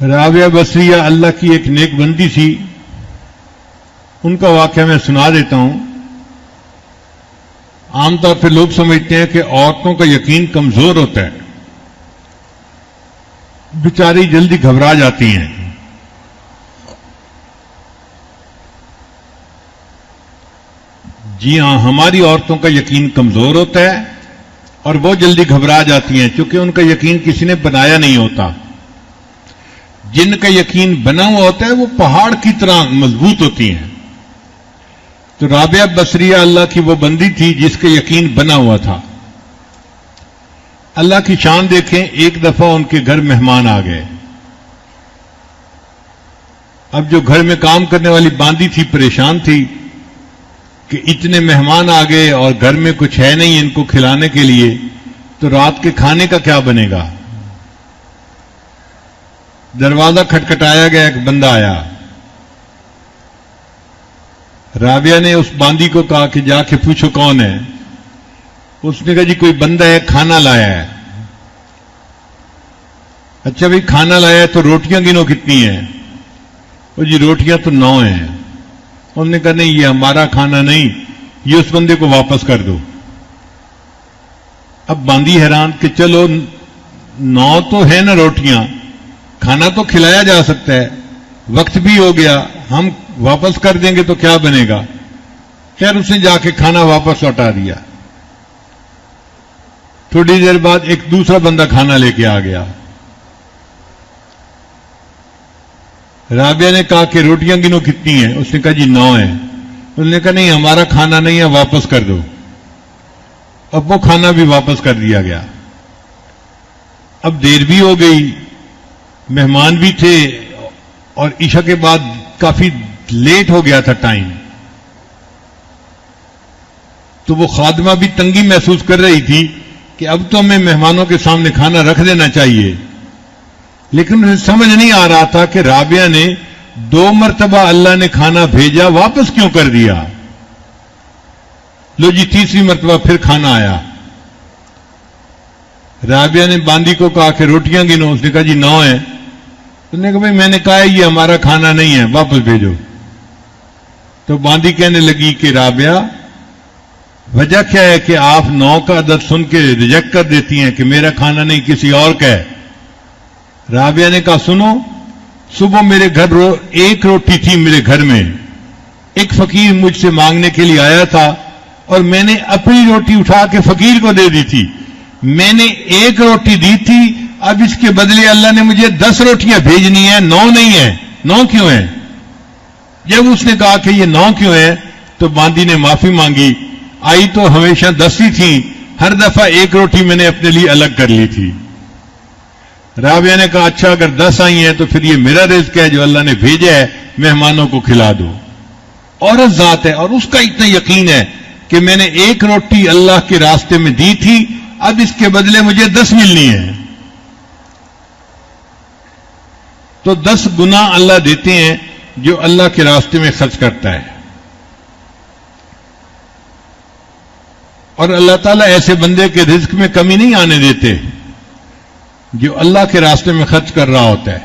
رابعہ بصریہ اللہ کی ایک نیک بندی تھی. ان کا واقعہ میں سنا دیتا ہوں. عام طور پہ لوگ سمجھتے ہیں کہ عورتوں کا یقین کمزور ہوتا ہے, بیچاری جلدی گھبرا جاتی ہیں. جی ہاں, ہماری عورتوں کا یقین کمزور ہوتا ہے اور وہ جلدی گھبرا جاتی ہیں کیونکہ ان کا یقین کسی نے بنایا نہیں ہوتا. جن کا یقین بنا ہوا ہوتا ہے وہ پہاڑ کی طرح مضبوط ہوتی ہیں. تو رابعہ بصریہ اللہ کی وہ بندی تھی جس کا یقین بنا ہوا تھا. اللہ کی شان دیکھیں, ایک دفعہ ان کے گھر مہمان آ گئے. اب جو گھر میں کام کرنے والی باندی تھی پریشان تھی کہ اتنے مہمان آ گئے اور گھر میں کچھ ہے نہیں ان کو کھلانے کے لیے, تو رات کے کھانے کا کیا بنے گا. دروازہ کھٹکھٹایا گیا, ایک بندہ آیا. رابعہ نے اس باندی کو کہا کہ جا کے پوچھو کون ہے. اس نے کہا جی کوئی بندہ ہے, کھانا لایا ہے. اچھا بھائی کھانا لایا ہے تو روٹیاں گنو کتنی ہیں. وہ جی روٹیاں تو 9 ہیں. انہوں نے کہا نہیں یہ ہمارا کھانا نہیں, یہ اس بندے کو واپس کر دو. اب باندی حیران کہ چلو 9 تو ہے نا روٹیاں, کھانا تو کھلایا جا سکتا ہے, وقت بھی ہو گیا, ہم واپس کر دیں گے تو کیا بنے گا. خیر اس نے جا کے کھانا واپس لوٹا دیا. تھوڑی دیر بعد ایک دوسرا بندہ کھانا لے کے آ گیا. رابعہ نے کہا کہ روٹیاں گنو کتنی ہیں. اس نے کہا جی 9 ہیں. انہوں نے کہا نہیں ہمارا کھانا نہیں ہے, واپس کر دو. اب وہ کھانا بھی واپس کر دیا گیا. اب دیر بھی ہو گئی, مہمان بھی تھے اور عشاء کے بعد کافی لیٹ ہو گیا تھا ٹائم. تو وہ خادمہ بھی تنگی محسوس کر رہی تھی کہ اب تو ہمیں مہمانوں کے سامنے کھانا رکھ دینا چاہیے, لیکن انہیں سمجھ نہیں آ رہا تھا کہ رابعہ نے 2 مرتبہ اللہ نے کھانا بھیجا, واپس کیوں کر دیا. لو جی تیسری مرتبہ پھر کھانا آیا. رابعہ نے باندی کو کہا کہ روٹیاں گنو. اس نے کہا جی 9 ہیں. اس نے کہا بھائی میں نے کہا ہے یہ ہمارا کھانا نہیں ہے, واپس بھیجو. تو باندی کہنے لگی کہ رابعہ وجہ کیا ہے کہ آپ 9 کا عدد سن کے ریجیکٹ کر دیتی ہیں کہ میرا کھانا نہیں کسی اور کا ہے. رابعہ نے کہا سنو, صبح میرے گھر ایک روٹی تھی میرے گھر میں, ایک فقیر مجھ سے مانگنے کے لیے آیا تھا اور میں نے اپنی روٹی اٹھا کے فقیر کو دے دی تھی. میں نے 1 روٹی دی تھی, اب اس کے بدلے اللہ نے مجھے 10 روٹیاں بھیجنی ہیں, 9 نہیں ہیں. 9 کیوں ہیں؟ جب اس نے کہا کہ یہ 9 کیوں ہیں تو باندی نے معافی مانگی. آئی تو ہمیشہ 10 ہی تھیں, ہر دفعہ 1 روٹی میں نے اپنے لیے الگ کر لی تھی. رابعہ نے کہا اچھا اگر 10 آئی ہیں تو پھر یہ میرا رزق ہے جو اللہ نے بھیجا ہے, مہمانوں کو کھلا دو. عورت ذات ہے اور اس کا اتنا یقین ہے کہ میں نے 1 روٹی اللہ کے راستے میں دی تھی, اب اس کے بدلے مجھے 10 ملنی ہے. تو 10 گنا اللہ دیتے ہیں جو اللہ کے راستے میں خرچ کرتا ہے. اور اللہ تعالیٰ ایسے بندے کے رزق میں کمی نہیں آنے دیتے جو اللہ کے راستے میں خرچ کر رہا ہوتا ہے.